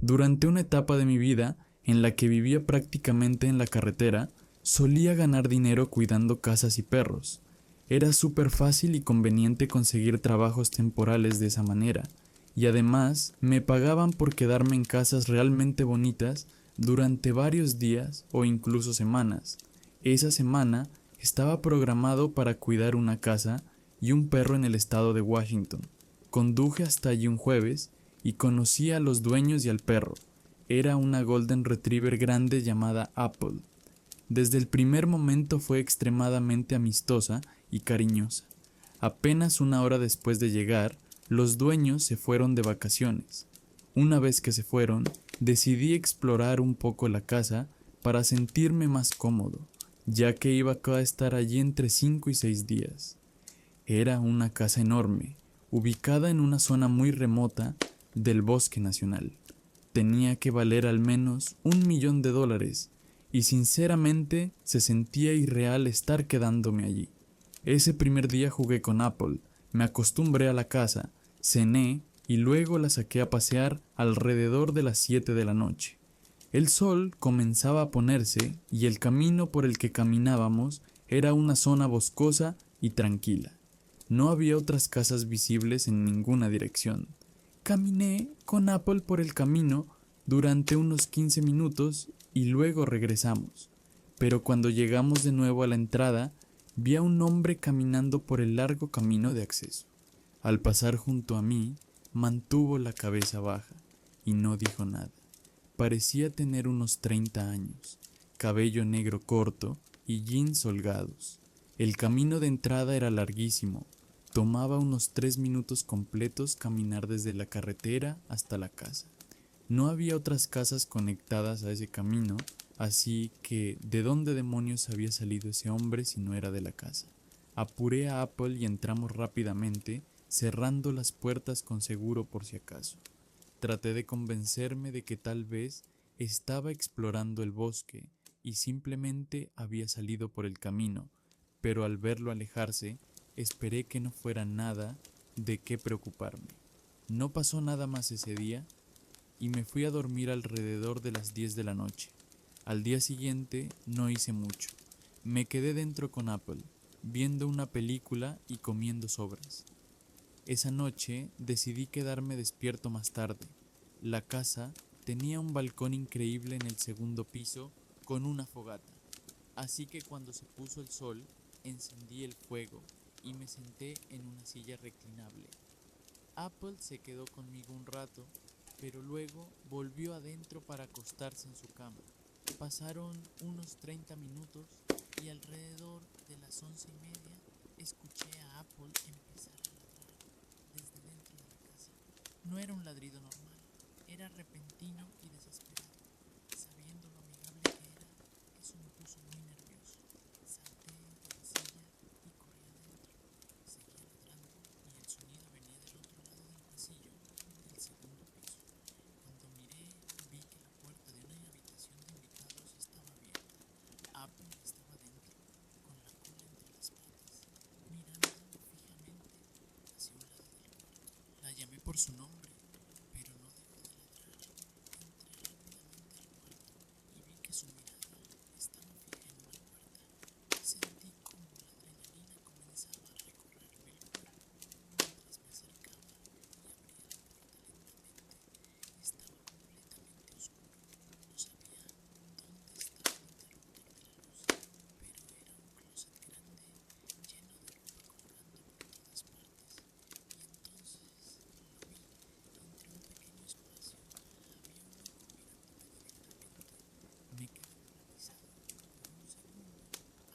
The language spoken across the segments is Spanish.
Durante una etapa de mi vida en la que vivía prácticamente en la carretera, solía ganar dinero cuidando casas y perros. Era súper fácil y conveniente conseguir trabajos temporales de esa manera, y además me pagaban por quedarme en casas realmente bonitas durante varios días o incluso semanas. Esa semana estaba programado para cuidar una casa y un perro en el estado de Washington. Conduje hasta allí un jueves y conocí a los dueños y al perro. Era una Golden Retriever grande llamada Apple. Desde el primer momento fue extremadamente amistosa y cariñosa. Apenas una hora después de llegar, los dueños se fueron de vacaciones. Una vez que se fueron, decidí explorar un poco la casa para sentirme más cómodo, ya que iba a estar allí entre 5 y 6 días. Era una casa enorme, ubicada en una zona muy remota del bosque nacional. Tenía que valer al menos $1.000.000 y sinceramente se sentía irreal estar quedándome allí. Ese primer día jugué con Apple, me acostumbré a la casa, cené y luego la saqué a pasear alrededor de las 7 de la noche. El sol comenzaba a ponerse y el camino por el que caminábamos era una zona boscosa y tranquila. No había otras casas visibles en ninguna dirección. Caminé con Apple por el camino durante unos 15 minutos y luego regresamos. Pero cuando llegamos de nuevo a la entrada, vi a un hombre caminando por el largo camino de acceso. Al pasar junto a mí, mantuvo la cabeza baja y no dijo nada. Parecía tener unos 30 años, cabello negro corto y jeans holgados. El camino de entrada era larguísimo. Tomaba unos 3 minutos completos caminar desde la carretera hasta la casa. No había otras casas conectadas a ese camino, así que ¿de dónde demonios había salido ese hombre si no era de la casa? Apuré a Apple y entramos rápidamente, cerrando las puertas con seguro por si acaso. Traté de convencerme de que tal vez estaba explorando el bosque y simplemente había salido por el camino, pero al verlo alejarse, esperé que no fuera nada de qué preocuparme. No pasó nada más ese día y me fui a dormir alrededor de las 10 de la noche. Al día siguiente no hice mucho. Me quedé dentro con Apple, viendo una película y comiendo sobras. Esa noche decidí quedarme despierto más tarde. La casa tenía un balcón increíble en el segundo piso con una fogata. Así que cuando se puso el sol, encendí el fuego y me senté en una silla reclinable. Apple se quedó conmigo un rato, pero luego volvió adentro para acostarse en su cama. Pasaron unos 30 minutos y alrededor de las 11:30 escuché a Apple empezar a ladrar desde dentro de la casa. No era un ladrido normal, era repentino y desesperado. Sabiendo lo amigable que era, eso me puso muy nervioso. Salté de la silla y corrí adentro. Seguía ladrando y el sonido venía del otro lado del pasillo, del segundo piso. Cuando miré, vi que la puerta de una habitación de invitados estaba abierta. Apple estaba dentro, con la cola entre las patas, mirándome fijamente hacia un lado del cuarto. La llamé por su nombre, pero no dejó de ladrar. Entré rápidamente al cuarto y vi que su mirada estaba fija en una puerta. Sentí como la adrenalina comenzaba a recorrerme el cuerpo mientras me acercaba y abría la puerta lentamente. Estaba completamente oscuro. No sabía dónde estaba el interruptor de la luz, pero era un closet grande lleno de ropa colgando por todas partes. Y entonces lo vi. Entre un pequeño espacio había un ojo mirándome directamente. Me quedé paralizado por un segundo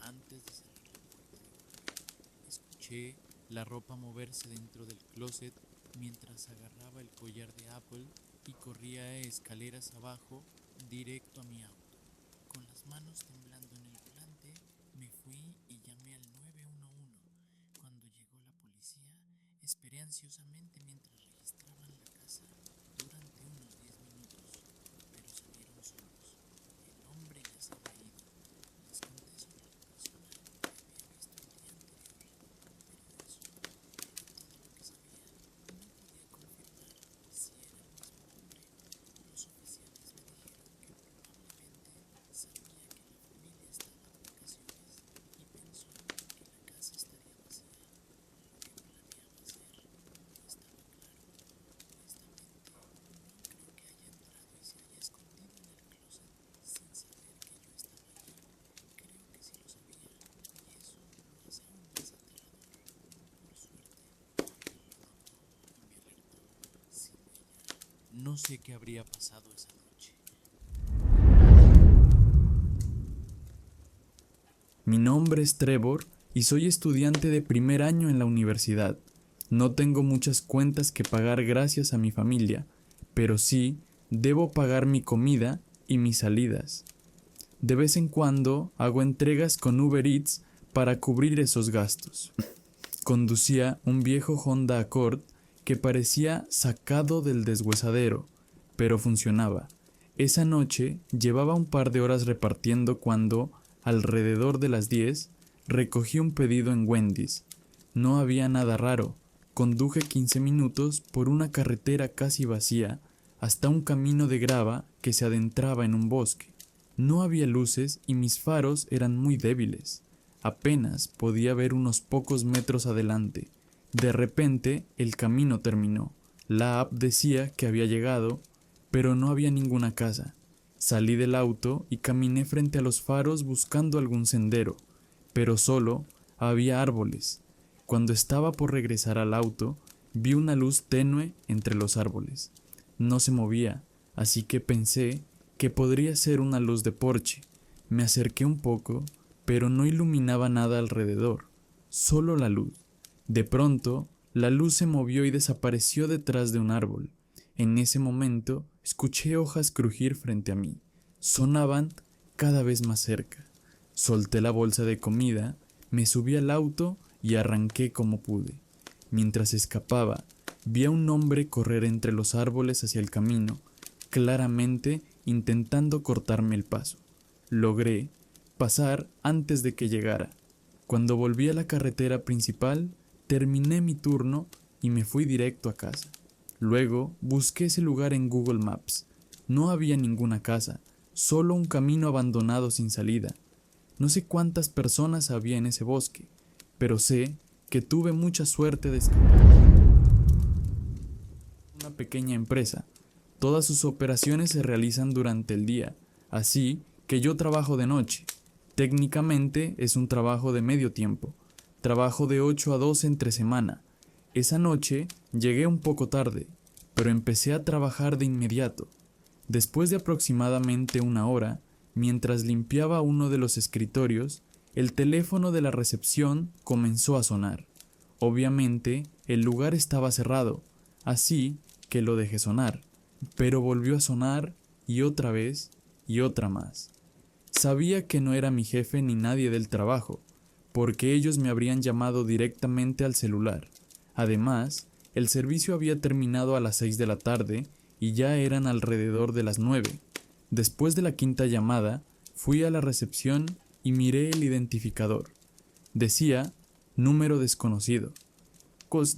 antes de cerrar la puerta de golpe. Escuché la ropa moverse dentro del closet mientras agarraba el collar de Apple y corría escaleras abajo directo a mi auto. Con las manos temblando en el volante, me fui y llamé al 911. Cuando llegó la policía, esperé ansiosamente mientras registraban la casa durante unos 10 minutos, pero salieron solos. El hombre ya se había ido. Les conté sobre la persona que había visto el día anterior, pero eso era todo lo que sabía. No podía confirmar si era el mismo hombre lo suficientemente No sé qué habría pasado esa noche. Mi nombre es Trevor y soy estudiante de primer año en la universidad. No tengo muchas cuentas que pagar gracias a mi familia, pero sí debo pagar mi comida y mis salidas. De vez en cuando hago entregas con Uber Eats para cubrir esos gastos. Conducía un viejo Honda Accord que parecía sacado del deshuesadero, pero funcionaba. Esa noche llevaba un par de horas repartiendo cuando, alrededor de las 10, recogí un pedido en Wendy's. No había nada raro. Conduje 15 minutos por una carretera casi vacía hasta un camino de grava que se adentraba en un bosque. No había luces y mis faros eran muy débiles. Apenas podía ver unos pocos metros adelante. De repente el camino terminó. La app decía que había llegado, pero no había ninguna casa. Salí del auto y caminé frente a los faros buscando algún sendero, pero solo había árboles. Cuando estaba por regresar al auto, vi una luz tenue entre los árboles. No se movía, así que pensé que podría ser una luz de porche. Me acerqué un poco, pero no iluminaba nada alrededor, solo la luz. De pronto, la luz se movió y desapareció detrás de un árbol. En ese momento, escuché hojas crujir frente a mí. Sonaban cada vez más cerca. Solté la bolsa de comida, me subí al auto y arranqué como pude. Mientras escapaba, vi a un hombre correr entre los árboles hacia el camino, claramente intentando cortarme el paso. Logré pasar antes de que llegara. Cuando volví a la carretera principal, terminé mi turno y me fui directo a casa. Luego busqué ese lugar en Google Maps. No había ninguna casa, solo un camino abandonado sin salida. No sé cuántas personas había en ese bosque, pero sé que tuve mucha suerte de escapar. Una pequeña empresa. Todas sus operaciones se realizan durante el día, así que yo trabajo de noche. Técnicamente es un trabajo de medio tiempo. Trabajo de 8 a 2 entre semana. Esa noche llegué un poco tarde, pero empecé a trabajar de inmediato. Después de aproximadamente una hora, mientras limpiaba uno de los escritorios, el teléfono de la recepción comenzó a sonar. Obviamente, el lugar estaba cerrado, así que lo dejé sonar, pero volvió a sonar y otra más. Sabía que no era mi jefe ni nadie del trabajo, porque ellos me habrían llamado directamente al celular. Además, el servicio había terminado a las 6 de la tarde y ya eran alrededor de las 9. Después de la quinta llamada, fui a la recepción y miré el identificador. Decía número desconocido.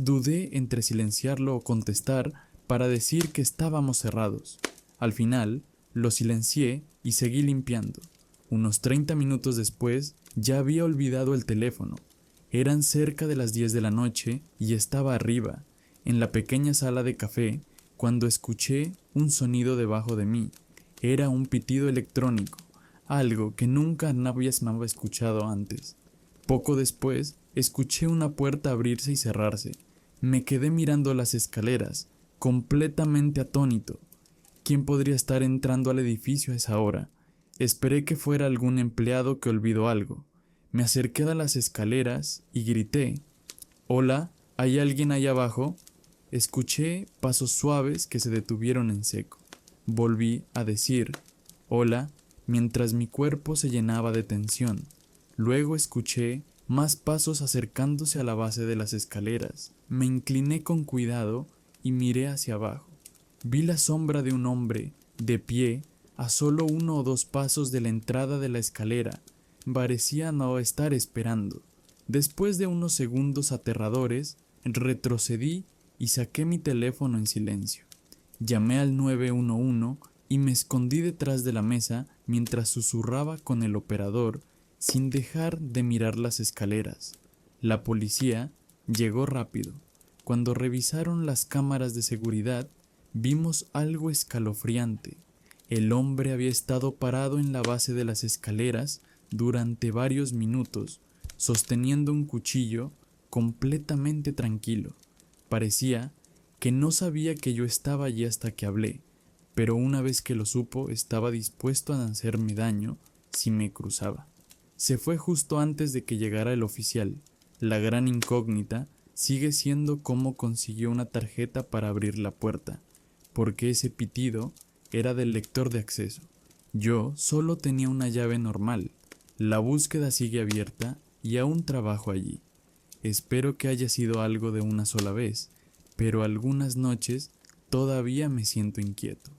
Dudé entre silenciarlo o contestar para decir que estábamos cerrados. Al final, lo silencié y seguí limpiando. Unos 30 minutos después, ya había olvidado el teléfono. Eran cerca de las 10 de la noche y estaba arriba, en la pequeña sala de café, cuando escuché un sonido debajo de mí. Era un pitido electrónico, algo que nunca había escuchado antes. Poco después, escuché una puerta abrirse y cerrarse. Me quedé mirando las escaleras, completamente atónito. ¿Quién podría estar entrando al edificio a esa hora? Esperé que fuera algún empleado que olvidó algo. Me acerqué a las escaleras y grité: «Hola, ¿hay alguien ahí abajo?». Escuché pasos suaves que se detuvieron en seco. Volví a decir «Hola», mientras mi cuerpo se llenaba de tensión. Luego escuché más pasos acercándose a la base de las escaleras. Me incliné con cuidado y miré hacia abajo. Vi la sombra de un hombre, de pie, a solo 1 o 2 pasos de la entrada de la escalera. Parecía no estar esperando. Después de unos segundos aterradores, retrocedí y saqué mi teléfono en silencio. Llamé al 911 y me escondí detrás de la mesa mientras susurraba con el operador sin dejar de mirar las escaleras. La policía llegó rápido. Cuando revisaron las cámaras de seguridad, vimos algo escalofriante. El hombre había estado parado en la base de las escaleras durante varios minutos, sosteniendo un cuchillo, completamente tranquilo. Parecía que no sabía que yo estaba allí hasta que hablé, pero una vez que lo supo estaba dispuesto a hacerme daño si me cruzaba. Se fue justo antes de que llegara el oficial. La gran incógnita sigue siendo cómo consiguió una tarjeta para abrir la puerta, porque ese pitido era del lector de acceso. Yo solo tenía una llave normal. La búsqueda sigue abierta y aún trabajo allí. Espero que haya sido algo de una sola vez, pero algunas noches todavía me siento inquieto.